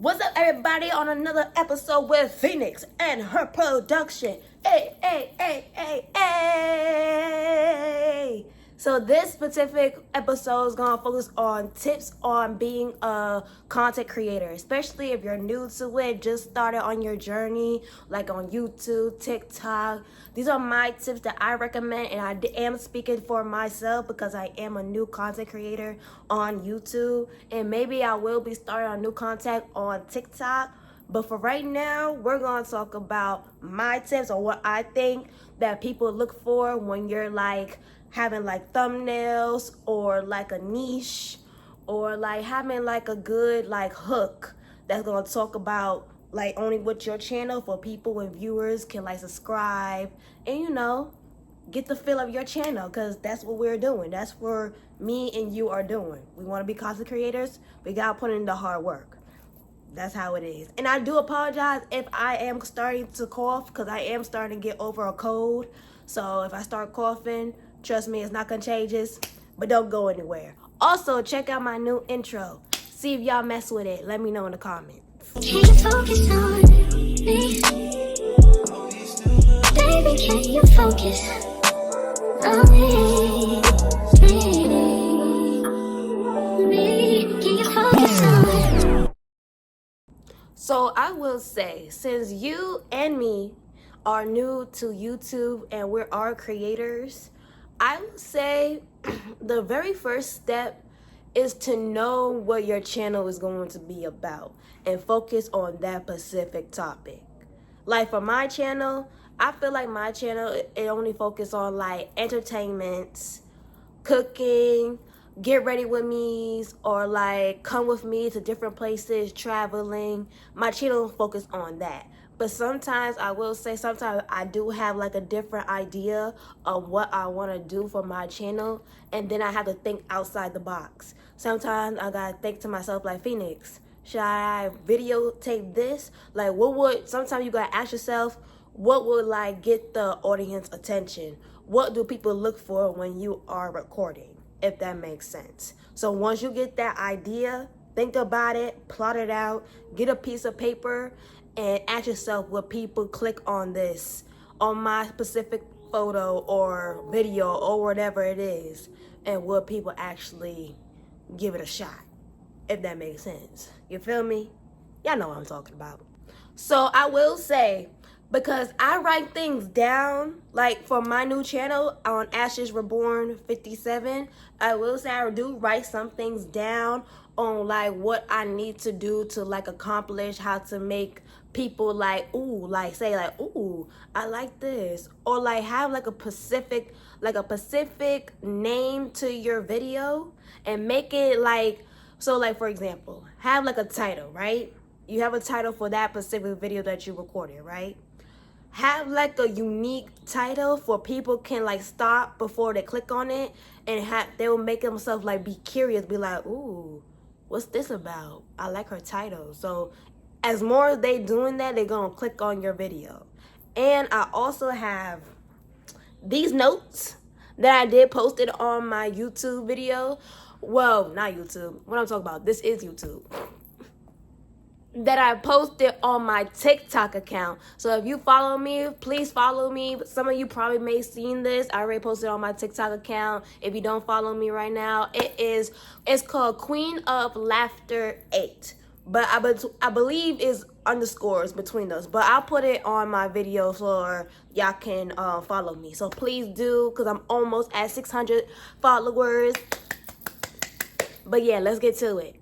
What's up, everybody, on another episode with Phoenix and her production. Hey, hey, hey, hey, hey. So this specific episode is going to focus on tips on being a content creator, especially if you're new to it, just started on your journey, like on YouTube, TikTok. These are my tips that I recommend, and I am speaking for myself because I am a new content creator on YouTube, and maybe I will be starting on new content on TikTok. But for right now, we're going to talk about my tips or what I think that people look for when you're like having like thumbnails or like a niche or like having like a good like hook that's going to talk about like only with your channel for people and viewers can like subscribe and get the feel of your channel, because that's what we're doing. That's what me and you are doing. We want to be content creators. We got to put in the hard work. That's how it is. And I do apologize if I am starting to cough, because I am starting to get over a cold. So if I start coughing, trust me, it's not contagious, but don't go anywhere. Also, check out my new intro. See if y'all mess with it. Let me know in the comments. Can you focus on me? Baby, can you focus on me? Can you focus on me? So I will say, since you and me are new to YouTube and we're our creators, I would say the very first step is to know what your channel is going to be about and focus on that specific topic. Like for my channel, I feel like my channel, it only focus on like entertainment, cooking, get ready with me, or like come with me to different places, traveling. My channel focus on that. But sometimes I will say, sometimes I do have like a different idea of what I want to do for my channel, and then I have to think outside the box. Sometimes I gotta think to myself like, Phoenix, should I videotape this? Like sometimes you gotta ask yourself, what would like get the audience attention? What do people look for when you are recording, if that makes sense? So once you get that idea, think about it, plot it out, get a piece of paper, and ask yourself, will people click on this, on my specific photo or video or whatever it is, and will people actually give it a shot, if that makes sense? You feel me? Y'all know what I'm talking about. So I will say, because I write things down, like for my new channel on Ashes Reborn 57, I will say I do write some things down on like what I need to do to like accomplish, how to make people like, ooh, like say like, ooh, I like this, or like have like a specific name to your video and make it like, so like for example, have like a title, right? You have a title for that specific video that you recorded, right? Have like a unique title for people can like stop before they click on it, and they will make themselves like be curious, be like, ooh, what's this about? I like her title. So as more as they doing that, they're gonna click on your video. And I also have these notes that I did posted on my YouTube video. Well, not YouTube. What I'm talking about, this is YouTube. That I posted on my TikTok account. So if you follow me, please follow me. Some of you probably may have seen this. I already posted on my TikTok account. If you don't follow me right now, it's called Queen of Laughter 8. But I believe is underscores between those. But I'll put it on my video so y'all can follow me. So please do, because I'm almost at 600 followers. But yeah, let's get to it.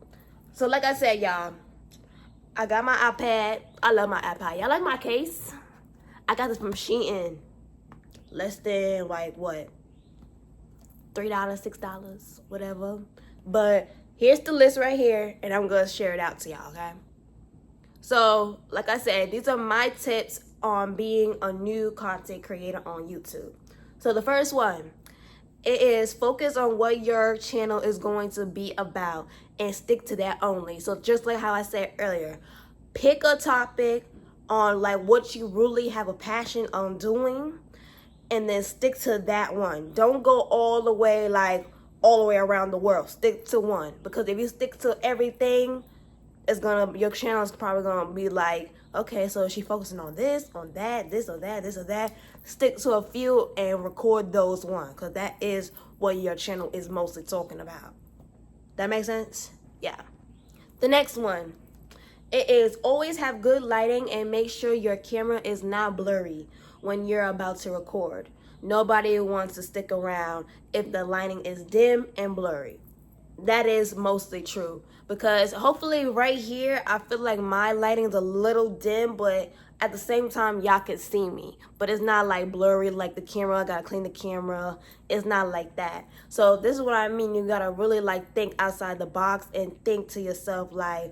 So like I said, y'all, I got my iPad. I love my iPad. Y'all like my case? I got this from Shein. Less than like what? $3, $6, whatever. But here's the list right here, and I'm gonna share it out to y'all, okay? So, like I said, these are my tips on being a new content creator on YouTube. So the first one, it is focus on what your channel is going to be about and stick to that only. So just like how I said earlier, pick a topic on like what you really have a passion on doing, and then stick to that one. Don't go all the way around the world. Stick to one, because if you stick to everything, your channel is probably gonna be like, okay, so is she focusing on this, on that, this or that, this or that. Stick to a few and record those ones, because that is what your channel is mostly talking about. That makes sense? Yeah. The next one, it is always have good lighting and make sure your camera is not blurry when you're about to record. Nobody wants to stick around if the lighting is dim and blurry. That is mostly true, because hopefully right here, I feel like my lighting's a little dim, but at the same time, y'all can see me. But it's not like blurry like the camera. I gotta clean the camera. It's not like that. So this is what I mean. You gotta really like think outside the box and think to yourself like,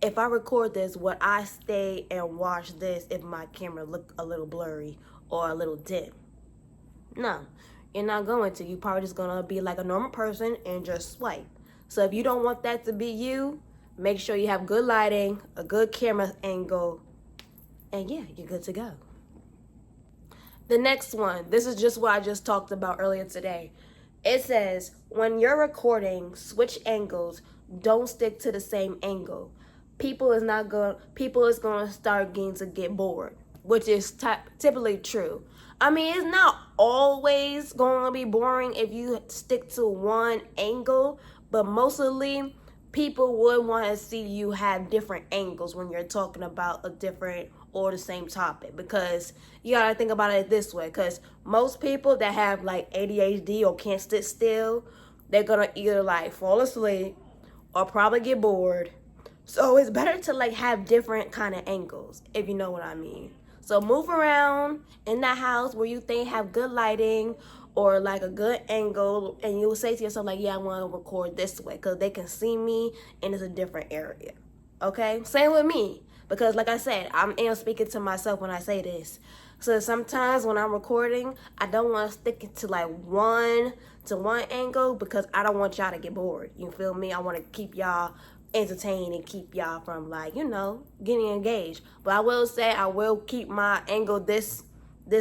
if I record this, would I stay and watch this if my camera look a little blurry or a little dim? No, you're not going to. You're probably just gonna be like a normal person and just swipe. So if you don't want that to be you, make sure you have good lighting, a good camera angle, and yeah, you're good to go. The next one, this is just what I just talked about earlier today. It says, when you're recording, switch angles, don't stick to the same angle. People is gonna start getting to get bored, which is typically true. I mean, it's not always gonna be boring if you stick to one angle, but mostly people would want to see you have different angles when you're talking about a different or the same topic, because you gotta think about it this way, because most people that have like ADHD or can't sit still, they're gonna either like fall asleep or probably get bored. So it's better to like have different kind of angles, if you know what I mean. So move around in that house where you think have good lighting or like a good angle, and you'll say to yourself like, yeah, I want to record this way because they can see me and it's a different area. Okay? Same with me, because like I said, I am speaking to myself when I say this. So sometimes when I'm recording, I don't want to stick it to like one angle because I don't want y'all to get bored. You feel me? I want to keep y'all entertained and keep y'all from like, you know, getting engaged. But I will say I will keep my angle this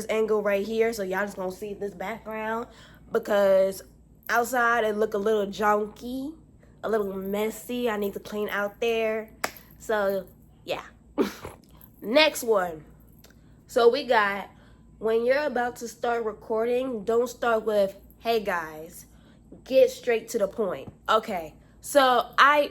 angle right here, so y'all just gonna see this background, because outside it look a little junky, a little messy. I need to clean out there. So yeah. Next one. So we got, when you're about to start recording, don't start with, hey guys, get straight to the point. Okay, so I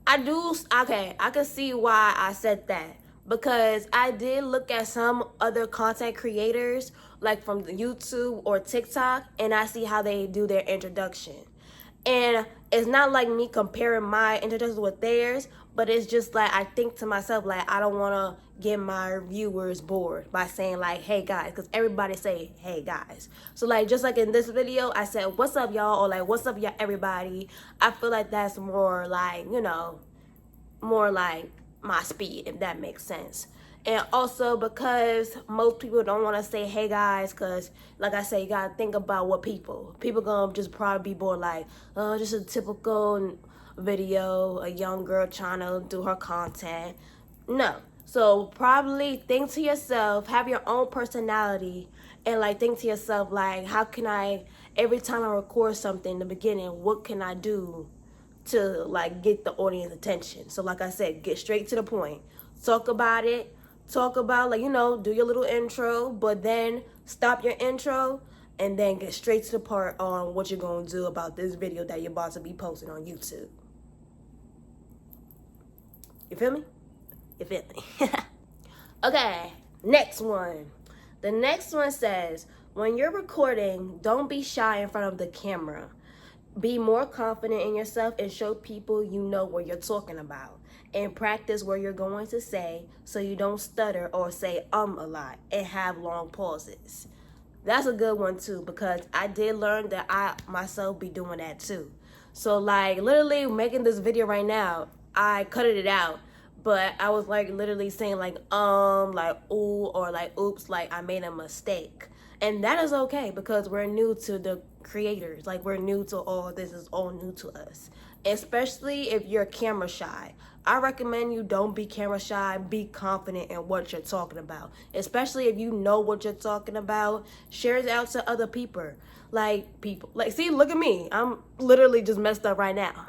can see why I said that, because I did look at some other content creators like from YouTube or TikTok, and I see how they do their introduction. And it's not like me comparing my introduction with theirs, but it's just like I think to myself like, I don't want to get my viewers bored by saying like, hey guys, because everybody say hey guys. So like, just like in this video, I said what's up y'all, or like what's up y'all everybody. I feel like that's more like, you know, more like my speed, if that makes sense. And also because most people don't want to say hey guys, because like I say, you gotta think about what people gonna just probably be bored like, oh, just a typical video, a young girl trying to do her content. No. So probably think to yourself, have your own personality, and like think to yourself like, how can I, every time I record something in the beginning, what can I do to like get the audience attention? So like I said, get straight to the point. Talk about it. Talk about, like, you know, do your little intro, but then stop your intro and then get straight to the part on what you're going to do about this video that you're about to be posting on YouTube. You feel me? You feel me? Okay, next one. The next one says, when you're recording, don't be shy in front of the camera. Be more confident in yourself and show people you know what you're talking about. And practice what you're going to say so you don't stutter or say a lot and have long pauses. That's a good one too, because I did learn that I myself be doing that too. So like literally making this video right now, I cut it out, but I was like literally saying like like ooh, or like oops, like I made a mistake. And that is okay, because we're new to the creators. Like, we're new to all this. Is all new to us. Especially if you're camera shy. I recommend you don't be camera shy. Be confident in what you're talking about. Especially if you know what you're talking about. Share it out to other people. Like, see, look at me. I'm literally just messed up right now.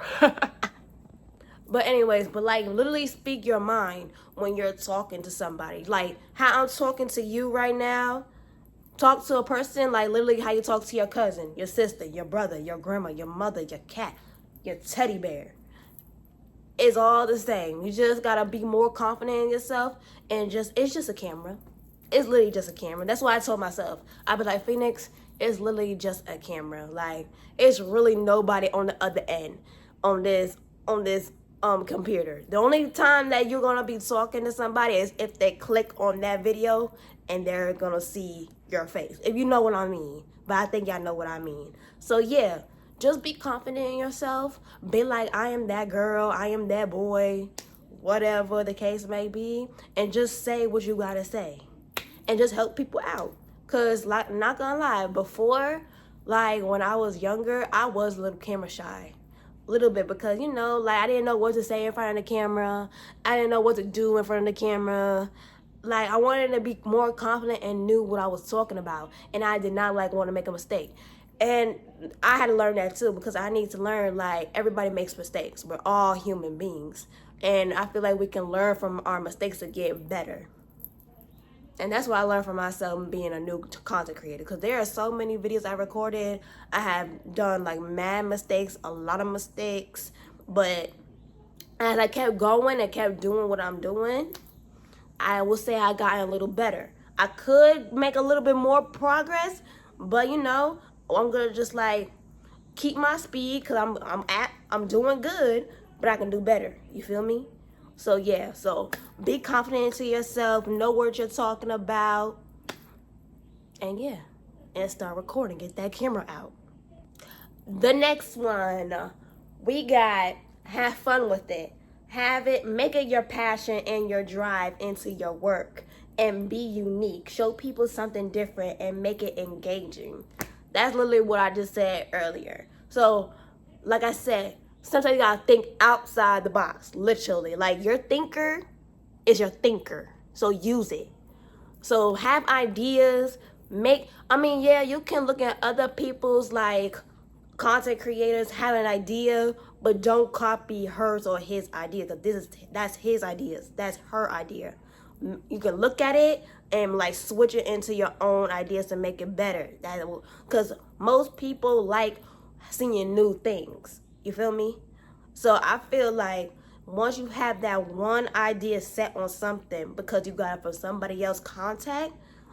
But anyways, but like literally speak your mind when you're talking to somebody. Like how I'm talking to you right now. Talk to a person like literally how you talk to your cousin, your sister, your brother, your grandma, your mother, your cat, your teddy bear. It's all the same. You just gotta be more confident in yourself and it's just a camera. It's literally just a camera. That's why I told myself. I'd be like, Phoenix, it's literally just a camera. Like it's really nobody on the other end on this computer. The only time that you're gonna be talking to somebody is if they click on that video and they're gonna see your face. If you know what I mean. But I think y'all know what I mean. So yeah, just be confident in yourself. Be like, I am that girl, I am that boy, whatever the case may be, and just say what you gotta say. And just help people out. Cause like not gonna lie, before, like when I was younger, I was a little camera shy. Little bit, because you know, like I didn't know what to say in front of the camera. I didn't know what to do in front of the camera. Like I wanted to be more confident and knew what I was talking about, and I did not like want to make a mistake. And I had to learn that too, because I need to learn like everybody makes mistakes. We're all human beings, and I feel like we can learn from our mistakes to get better. And that's what I learned from myself being a new content creator, because there are so many videos I recorded. I have done like mad mistakes, a lot of mistakes, but as I kept going and kept doing what I'm doing, I will say I got a little better. I could make a little bit more progress, but you know, I'm gonna just like keep my speed, because I'm doing good, but I can do better. You feel me? So yeah, so be confident to yourself, know what you're talking about, and yeah, and start recording, get that camera out. The next one, we got have fun with it. Make it your passion and your drive into your work, and be unique. Show people something different and make it engaging. That's literally what I just said earlier. So, like I said, sometimes you gotta think outside the box, literally. Like your thinker is your thinker, so use it. So have ideas, yeah, you can look at other people's like content creators have an idea, but don't copy hers or his idea, because that's his ideas, that's her idea. You can look at it and like switch it into your own ideas to make it better. Because most people like seeing new things. You feel me? So I feel like once you have that one idea set on something because you got it from somebody else's contact,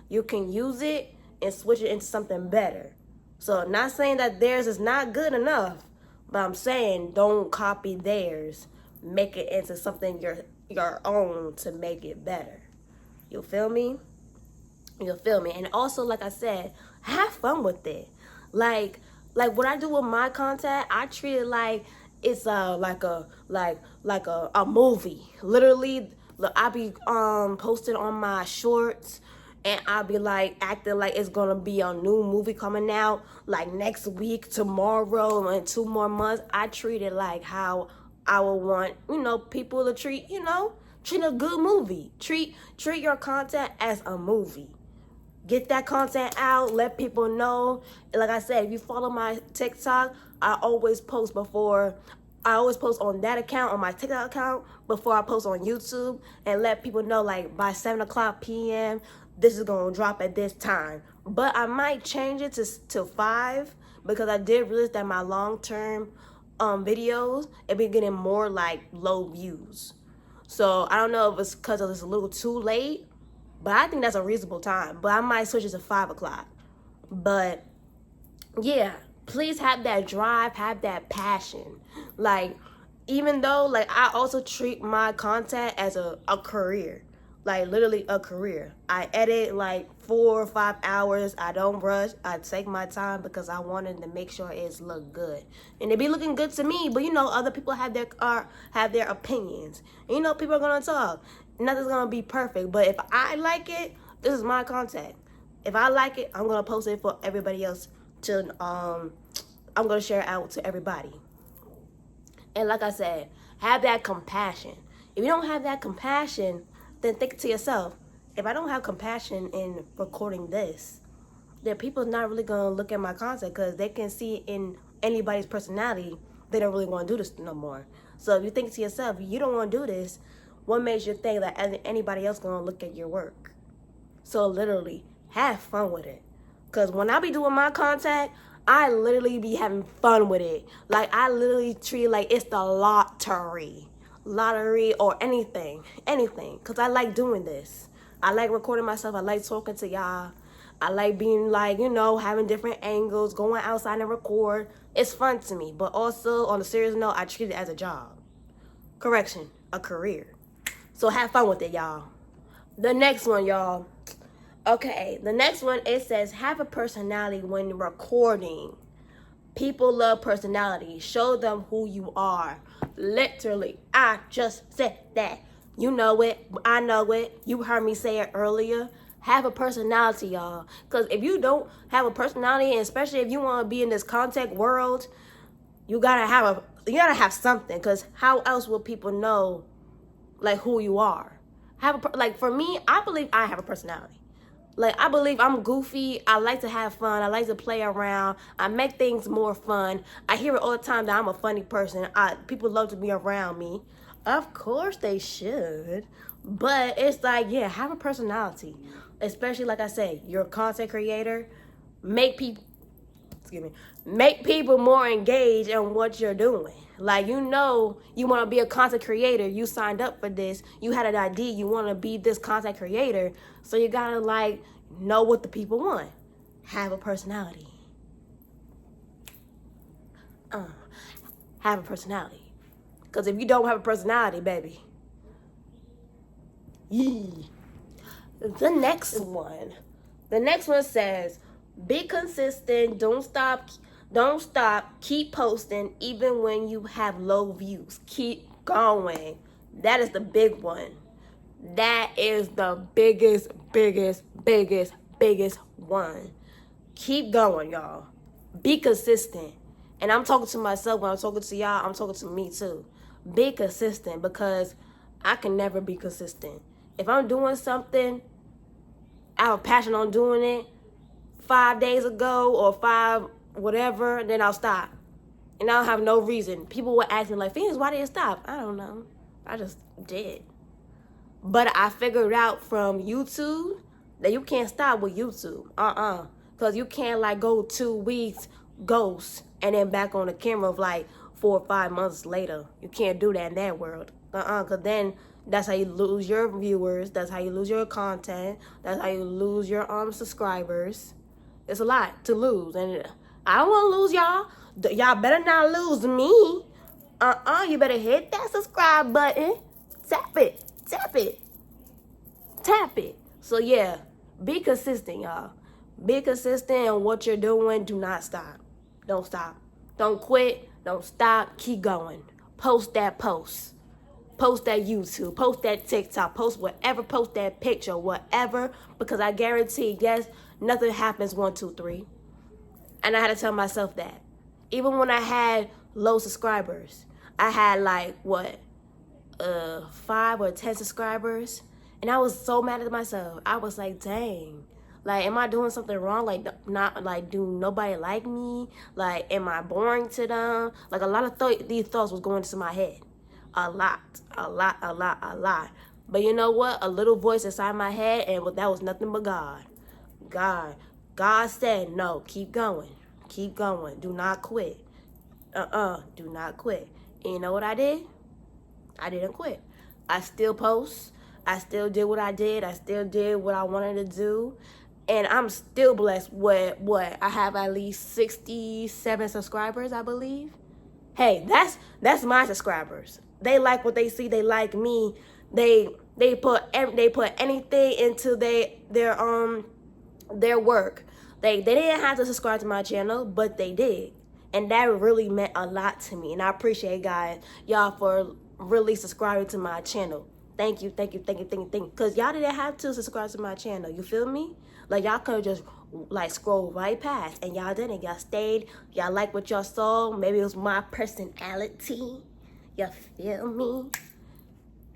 you can use it and switch it into something better. So not saying that theirs is not good enough, but I'm saying don't copy theirs. Make it into something your own to make it better. You feel me? You'll feel me. And also, like I said, have fun with it. Like what I do with my content, I treat it like it's like a movie. Literally, look, I be posting on my shorts, and I'll be like acting like it's gonna be a new movie coming out like next week, tomorrow, in 2 more months. I treat it like how I would want, people to treat a good movie. Treat your content as a movie. Get that content out, let people know. Like I said, if you follow my TikTok, I always post on that account, on my TikTok account, before I post on YouTube, and let people know like by 7:00 p.m. this is gonna drop at this time. But I might change it to 5, because I did realize that my long-term videos, it be getting more like low views. So I don't know if it's because it's a little too late, but I think that's a reasonable time. But I might switch it to 5:00. But yeah, please have that drive, have that passion. Like, even though like I also treat my content as a career. Like literally a career. I edit like 4 or 5 hours. I don't rush. I take my time because I wanted to make sure it's look good, and it be looking good to me. But other people have their opinions. And, people are gonna talk. Nothing's gonna be perfect. But if I like it, this is my content. If I like it, I'm gonna post it for everybody else to I'm gonna share it out to everybody. And like I said, have that compassion. If you don't have that compassion, then think to yourself, if I don't have compassion in recording this, then people are not really going to look at my content, because they can see in anybody's personality they don't really want to do this no more. So if you think to yourself, you don't want to do this, what makes you think that anybody else going to look at your work? So literally, have fun with it. Because when I be doing my content, I literally be having fun with it. Like, I literally treat it like it's the lottery or anything. Because I like doing this. I like recording myself. I like talking to y'all. I like being like, having different angles, going outside and record. It's fun to me. But also, on a serious note, I treat it as a job. Correction, a career. So have fun with it, y'all. The next one, y'all. Okay, the next one, it says, have a personality when recording. People love personality. Show them who you are. Literally, I just said that. You know it. I know it. You heard me say it earlier. Have a personality, y'all. Because if you don't have a personality, and especially if you want to be in this content world, you gotta have something. Because how else will people know, like, who you are? Like, for me, I believe I have a personality. Like, I believe I'm goofy. I like to have fun. I like to play around. I make things more fun. I hear it all the time that I'm a funny person. People love to be around me. Of course they should. But it's like, yeah, have a personality. Especially, like I say, you're a content creator. Make people more engaged in what you're doing. Like, you want to be a content creator. You signed up for this. You had an idea. You want to be this content creator. So you got to, like, know what the people want. Have a personality. Have a personality. Because if you don't have a personality, baby. Yee. The next one says, be consistent. Don't stop. Keep posting even when you have low views. Keep going. That is the big one. That is the biggest one. Keep going, y'all. Be consistent. And I'm talking to myself when I'm talking to y'all. I'm talking to me too. Be consistent, because I can never be consistent. If I'm doing something, I have a passion on doing it 5 days ago or 5 whatever, then I'll stop. And I'll have no reason. People will ask me like, Phoenix, why did you stop? I don't know. I just did. But I figured out from YouTube that you can't stop with YouTube. Because you can't, like, go 2 weeks ghost and then back on the camera of like 4 or 5 months later. You can't do that in that world. Because then that's how you lose your viewers. That's how you lose your content. That's how you lose your subscribers. It's a lot to lose. And I don't want to lose y'all. Y'all better not lose me. You better hit that subscribe button. Tap it. So yeah, be consistent, y'all. Be consistent in what you're doing. Do not stop. Don't stop. Don't quit. Don't stop. Keep going. Post that post. Post that YouTube. Post that TikTok. Post whatever. Post that picture. Whatever. Because I guarantee, yes, nothing happens 1, 2, 3. And I had to tell myself that. Even when I had low subscribers, I had like 5 or 10 subscribers, and I was so mad at myself. I was like, dang, like, am I doing something wrong? Like, not like, do nobody like me? Like, am I boring to them? Like, a lot of these thoughts was going into my head. A lot. But you know what? A little voice inside my head, and that was nothing but God. God said, no, keep going. Do not quit. Do not quit. And you know what I did? I didn't quit. I still post. I still did what I did. I still did what I wanted to do. And I'm still blessed with I have at least 67 subscribers, I believe. Hey, that's my subscribers. They like what they see. They like me. They put anything into their work. They didn't have to subscribe to my channel, but they did. And that really meant a lot to me. And I appreciate y'all for really subscribing to my channel. Thank you. Because y'all didn't have to subscribe to my channel. You feel me? Like, y'all could have just, like, scroll right past. And y'all didn't. Y'all stayed. Y'all liked what y'all saw. Maybe it was my personality. You feel me?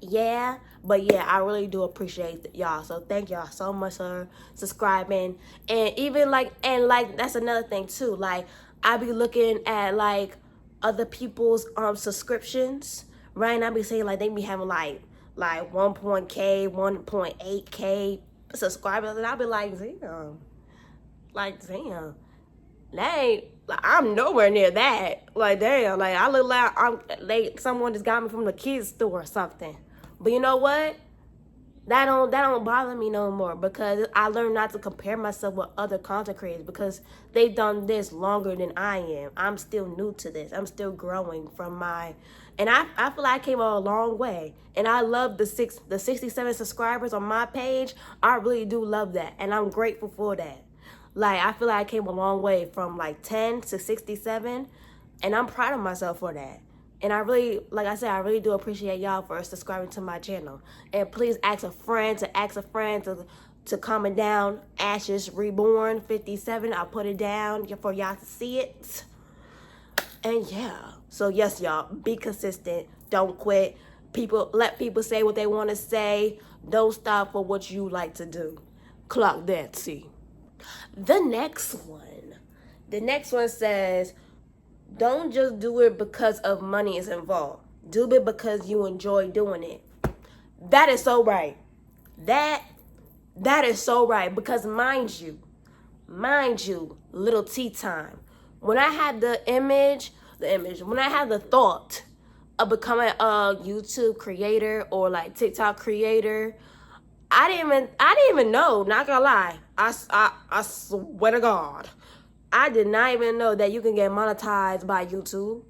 Yeah. But, yeah, I really do appreciate y'all. So, thank y'all so much for subscribing. And even, that's another thing, too. Like, I be looking at, like, other people's subscriptions. right? And I be saying like they be having like 1.8K subscribers, and I be like, damn, that ain't, like, I'm nowhere near that. Like, damn, like I look like someone just got me from the kids store or something. But you know what? That don't bother me no more, because I learned not to compare myself with other content creators, because they've done this longer than I am. I'm still new to this. I'm still growing from and I feel like I came a long way. And I love the 67 subscribers on my page. I really do love that, and I'm grateful for that. Like, I feel like I came a long way from like 10 to 67, and I'm proud of myself for that. And I really, like I said, I really do appreciate y'all for subscribing to my channel. And please ask a friend to comment down Ashes Reborn 57. I'll put it down for y'all to see it. And yeah, so yes, y'all, be consistent. Don't quit. Let people say what they want to say. Don't stop for what you like to do. Clock that, see. The next one says, don't just do it because of money is involved. Do it because you enjoy doing it. That is so right. That is so right, because mind you, little tea time. When I had when I had the thought of becoming a YouTube creator or like TikTok creator, I didn't even know, not gonna lie. I swear to God, I did not even know that you can get monetized by YouTube.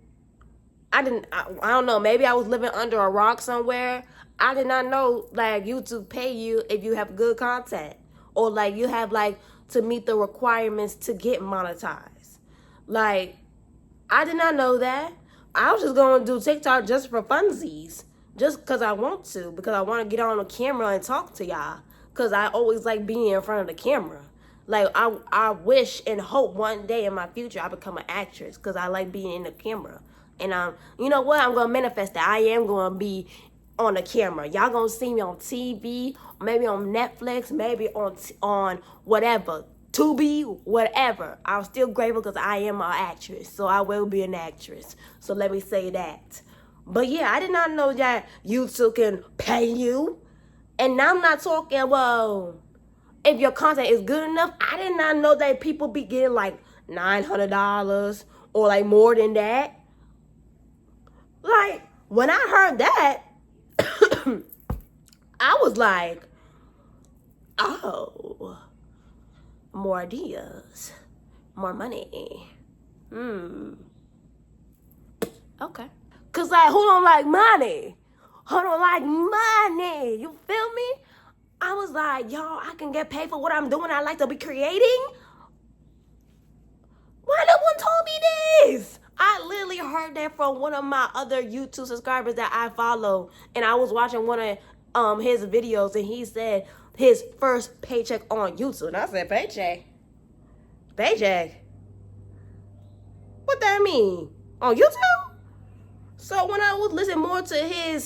I don't know, maybe I was living under a rock somewhere. I did not know like YouTube pay you if you have good content, or like you have like to meet the requirements to get monetized. Like, I did not know that. I was just gonna do TikTok just for funsies, just because I want to, because I want to get on the camera and talk to y'all, because I always like being in front of the camera. Like, I wish and hope one day in my future I become an actress, because I like being in the camera. And you know what? I'm going to manifest that. I am going to be on the camera. Y'all going to see me on TV, maybe on Netflix, maybe on whatever. Tubi, whatever. I'm still grateful because I am an actress. So I will be an actress. So let me say that. But yeah, I did not know that YouTube can pay you. And now I'm not talking, well, if your content is good enough. I did not know that people be getting like $900 or like more than that. Like, when I heard that, I was like, oh, more ideas, more money. Okay. Cause like, who don't like money? Who don't like money? You feel me? I was like, y'all, I can get paid for what I'm doing. I like to be creating. Why no one told me this? I literally heard that from one of my other YouTube subscribers that I follow. And I was watching one of his videos, and he said his first paycheck on YouTube. And I said, paycheck? Paycheck? What that mean? On YouTube? So when I was listening more to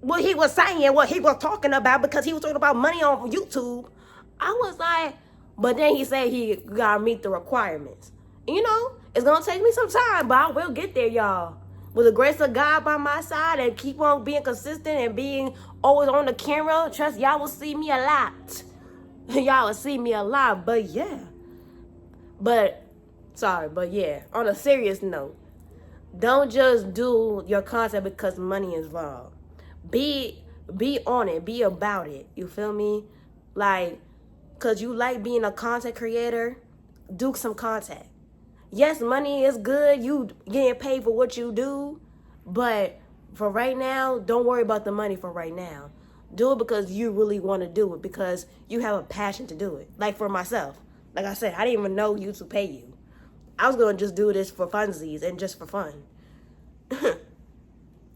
what he was saying, what he was talking about, because he was talking about money on YouTube, I was like, but then he said he gotta meet the requirements. You know, it's gonna take me some time, but I will get there, y'all. With the grace of God by my side, and keep on being consistent and being always on the camera, trust y'all will see me a lot. Y'all will see me a lot, but yeah. But yeah, on a serious note, don't just do your content because money is involved. Be on it, be about it. You feel me? Like, cause you like being a content creator, do some content. Yes, money is good. You getting paid for what you do, but for right now, don't worry about the money for right now. Do it because you really want to do it, because you have a passion to do it. Like for myself, like I said, I didn't even know YouTube pay you. I was gonna just do this for funsies and just for fun.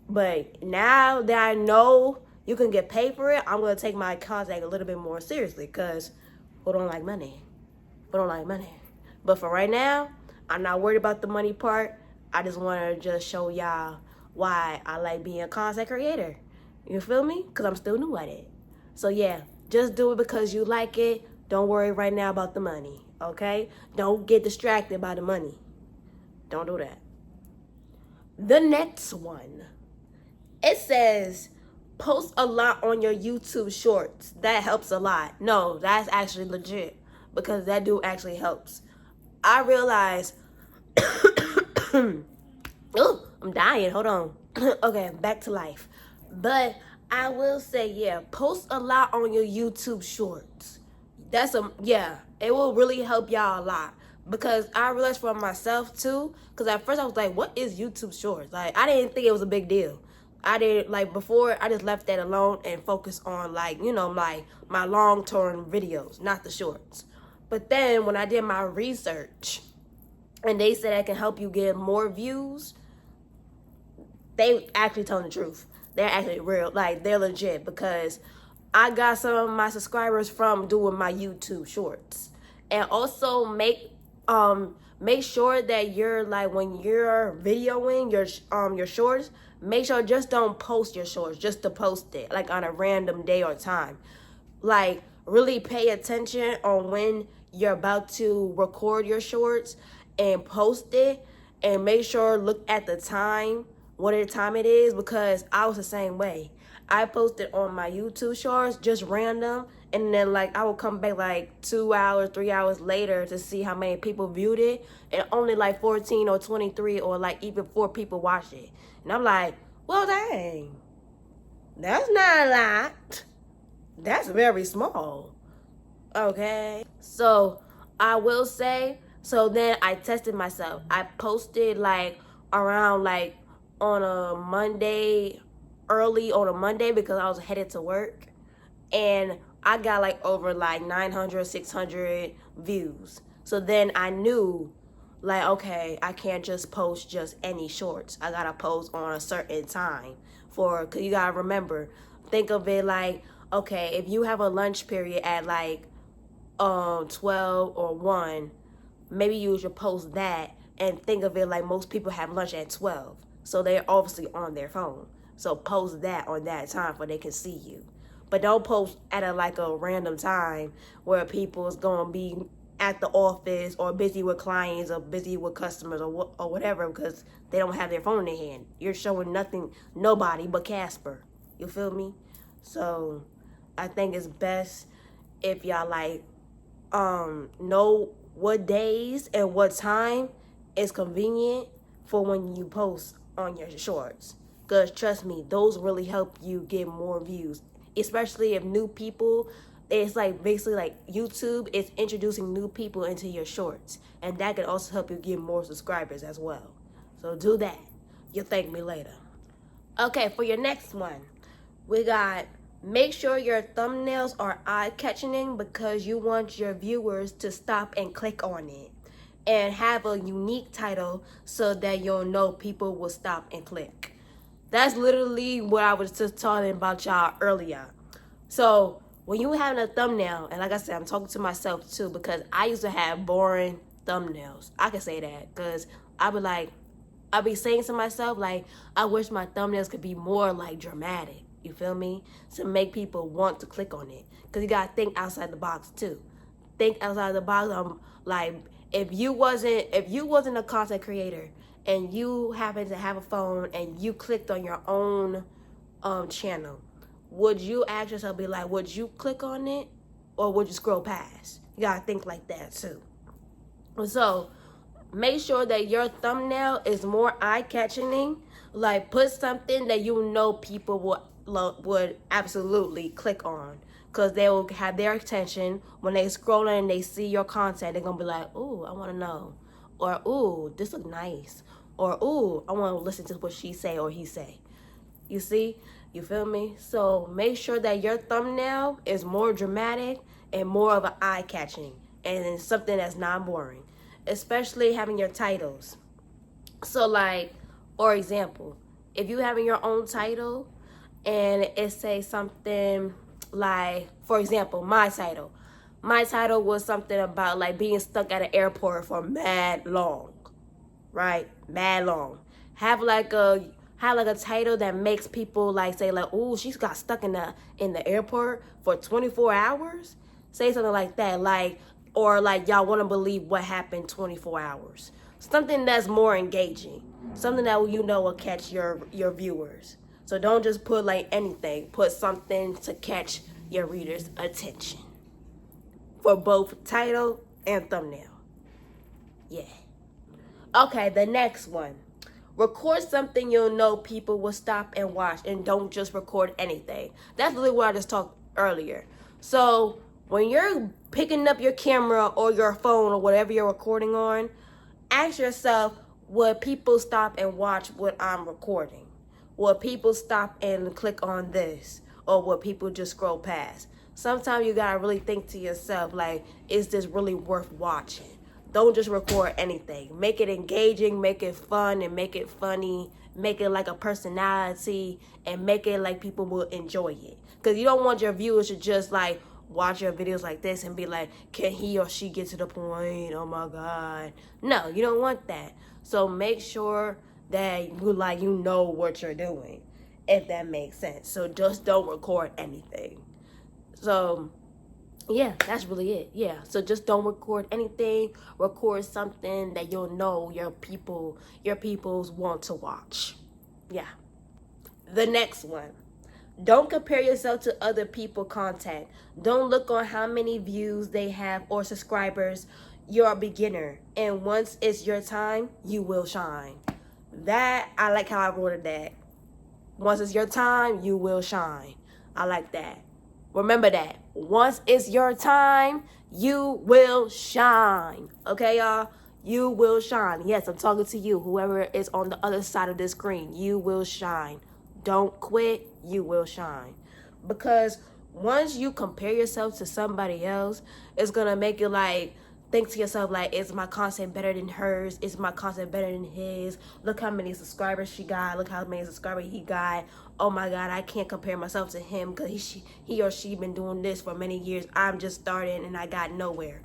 But now that I know you can get paid for it, I'm going to take my content a little bit more seriously, because who don't like money? Who don't like money? But for right now, I'm not worried about the money part. I just want to just show y'all why I like being a content creator. You feel me? Because I'm still new at it. So yeah, just do it because you like it. Don't worry right now about the money, okay? Don't get distracted by the money. Don't do that. The next one It says post a lot on your YouTube shorts. That helps a lot. No, that's actually legit because that do actually helps. I realized oh, I'm dying. Hold on. Okay, back to life. But I will say, yeah, post a lot on your YouTube shorts. It will really help y'all a lot. Because I realized for myself too, because at first I was like, what is YouTube shorts? Like, I didn't think it was a big deal. I didn't, like, before, I just left that alone and focused on, like, you know, like, my long-term videos, not the shorts. But then when I did my research, and they said I can help you get more views, they actually telling the truth. They're actually real, like they're legit, because I got some of my subscribers from doing my YouTube shorts. And also make sure that you're like, when you're videoing your shorts, make sure just don't post your shorts just to post it like on a random day or time. Like, really pay attention on when you're about to record your shorts and post it, and make sure look at the time, what time it is, because I was the same way. I posted on my YouTube shorts just random, and then like I would come back like 2 hours, 3 hours later to see how many people viewed it, and only like 14 or 23 or like even 4 people watched it. And I'm like, well, dang, that's not a lot. That's very small. Okay. So I will say, so then I tested myself. I posted like around like on a Monday, early on a Monday, because I was headed to work. And I got like over like 900, 600 views. So then I knew like, okay, I can't just post just any shorts. I gotta post on a certain time cause you gotta remember, think of it like, okay, if you have a lunch period at like 12 or 1, maybe you should post that, and think of it like most people have lunch at 12. So they're obviously on their phone. So post that on that time where they can see you. But don't post at a random time where people's gonna be at the office or busy with clients or busy with customers or whatever, because they don't have their phone in their hand. You're showing nobody but Casper. You feel me? So I think it's best if y'all like know what days and what time is convenient for when you post on your shorts. Because trust me, those really help you get more views. Especially if new people, it's like basically like YouTube is introducing new people into your shorts. And that can also help you get more subscribers as well. So do that. You'll thank me later. Okay, for your next one, we got make sure your thumbnails are eye-catching, because you want your viewers to stop and click on it. And have a unique title so that you'll know people will stop and click. That's literally what I was just talking about y'all earlier. So when you having a thumbnail, and like I said, I'm talking to myself too, because I used to have boring thumbnails. I can say that because I be saying to myself, like, I wish my thumbnails could be more like dramatic. You feel me? To make people want to click on it. Because you got to think outside the box too. Think outside the box. Like, if you wasn't a content creator and you happen to have a phone and you clicked on your own channel, would you ask yourself, be like, would you click on it or would you scroll past? You gotta think like that too. So make sure that your thumbnail is more eye-catching. Like, put something that you know people would absolutely click on, because they will have their attention when they scroll in and they see your content. They're gonna be like, ooh, I want to know, or ooh, this look nice, or ooh, I want to listen to what she say or he say. You see? You feel me? So make sure that your thumbnail is more dramatic and more of an eye-catching, and something that's not boring. Especially having your titles. So like, for example, if you having your own title and it say something like, for example, my title was something about like being stuck at an airport for mad long, right? Mad long. Have like a title that makes people like say like, ooh, she's got stuck in the airport for 24 hours. Say something like that, like, or like y'all want to believe what happened 24 hours. Something that's more engaging. Something that you know will catch your viewers. So don't just put like anything. Put something to catch your reader's attention for both title and thumbnail. Yeah. Okay, the next one. Record something you'll know people will stop and watch, and don't just record anything. That's really what I just talked earlier. So when you're picking up your camera or your phone or whatever you're recording on, ask yourself, will people stop and watch what I'm recording? Will people stop and click on this? Or will people just scroll past? Sometimes you gotta really think to yourself, like, is this really worth watching? Don't just record anything. Make it engaging, make it fun, and make it funny. Make it like a personality, and make it like people will enjoy it. Because you don't want your viewers to just like watch your videos like this and be like, can he or she get to the point? Oh my God. No, you don't want that. So make sure that you know what you're doing, if that makes sense. So just don't record anything. So yeah, that's really it. Yeah, so just don't record anything. Record something that you'll know your peoples want to watch. Yeah. The next one. Don't compare yourself to other people's content. Don't look on how many views they have or subscribers. You're a beginner, and once it's your time, you will shine. That, I like how I worded that. Once it's your time, you will shine. I like that. Remember that. Once it's your time, you will shine. Okay, y'all? You will shine. Yes, I'm talking to you. Whoever is on the other side of the screen, you will shine. Don't quit. You will shine. Because once you compare yourself to somebody else, it's going to make you like, think to yourself like, is my content better than hers? Is my content better than his? Look how many subscribers she got. Look how many subscribers he got. Oh my God, I can't compare myself to him because he or she been doing this for many years. I'm just starting and I got nowhere.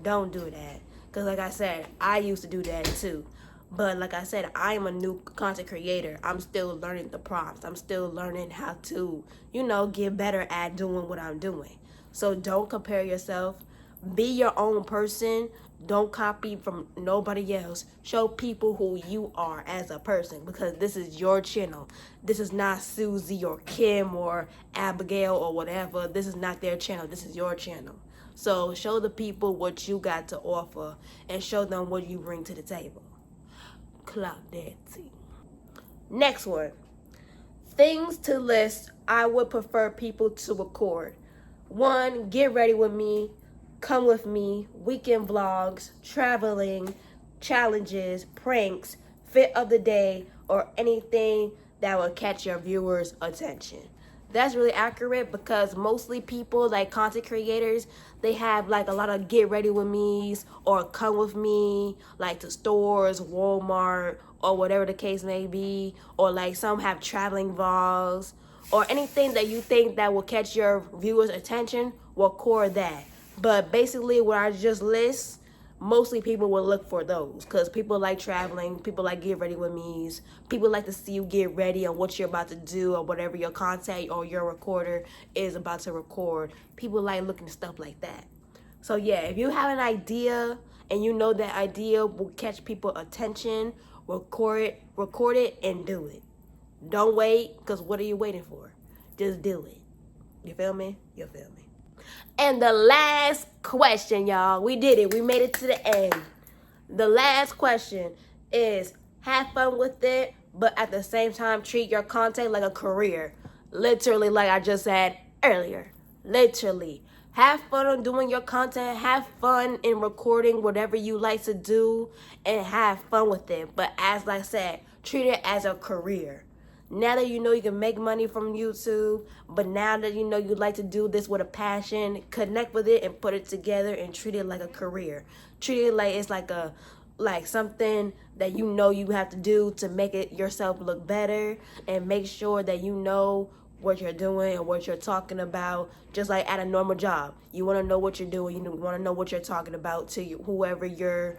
Don't do that. Because like I said, I used to do that too. But like I said, I am a new content creator. I'm still learning the prompts. I'm still learning how to, get better at doing what I'm doing. So don't compare yourself. Be your own person. Don't copy from nobody else. Show people who you are as a person, because this is your channel. This is not Susie or Kim or Abigail or whatever. This is not their channel. This is your channel. So show the people what you got to offer and show them what you bring to the table. Claudette. Next one. Things to list I would prefer people to record. 1, get ready with me. Come with me, weekend vlogs, traveling, challenges, pranks, fit of the day, or anything that will catch your viewers' attention. That's really accurate because mostly people, like content creators, they have like a lot of get ready with me's or come with me, like to stores, Walmart, or whatever the case may be, or like some have traveling vlogs, or anything that you think that will catch your viewers' attention, record that. But basically what I just list, mostly people will look for those because people like traveling, people like get ready with me's, people like to see you get ready on what you're about to do or whatever your content or your recorder is about to record. People like looking at stuff like that. So yeah, if you have an idea and you know that idea will catch people's attention, record it and do it. Don't wait, because what are you waiting for? Just do it. You feel me? You feel me? And the last question, y'all. We did it. We made it to the end. The last question is, have fun with it, but at the same time, treat your content like a career. Literally, like I just said earlier. Literally. Have fun on doing your content. Have fun in recording whatever you like to do and have fun with it. But as I said, treat it as a career. Now that you know you can make money from YouTube, but now that you know you like to do this with a passion, connect with it and put it together and treat it like a career. Treat it like it's like something that you know you have to do to make it yourself look better, and make sure that you know what you're doing and what you're talking about, just like at a normal job. You want to know what you're doing. You want to know what you're talking about to whoever your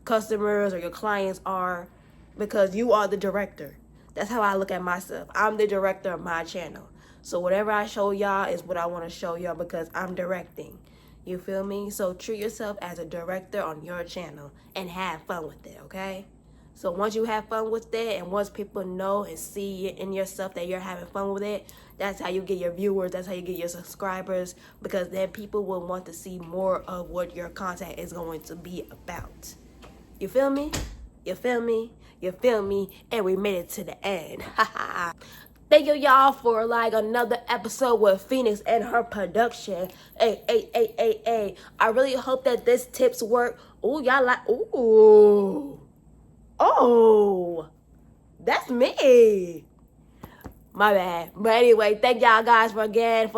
customers or your clients are, because you are the director. That's how I look at myself. I'm the director of my channel. So whatever I show y'all is what I want to show y'all because I'm directing. You feel me? So treat yourself as a director on your channel and have fun with it, okay? So once you have fun with it, and once people know and see in yourself that you're having fun with it, that's how you get your viewers, that's how you get your subscribers, because then people will want to see more of what your content is going to be about. You feel me? You feel me? You feel me? And we made it to the end. Thank you, y'all, for like another episode with Phoenix and her production. Hey. I really hope that this tips work. Ooh, y'all like, ooh. Oh, that's me. My bad. But anyway, thank y'all guys for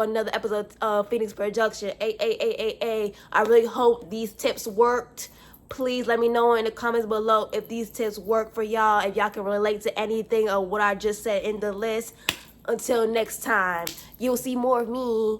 another episode of Phoenix Production. I really hope these tips worked. Please let me know in the comments below if these tips work for y'all, if y'all can relate to anything of what I just said in the list. Until next time, you'll see more of me.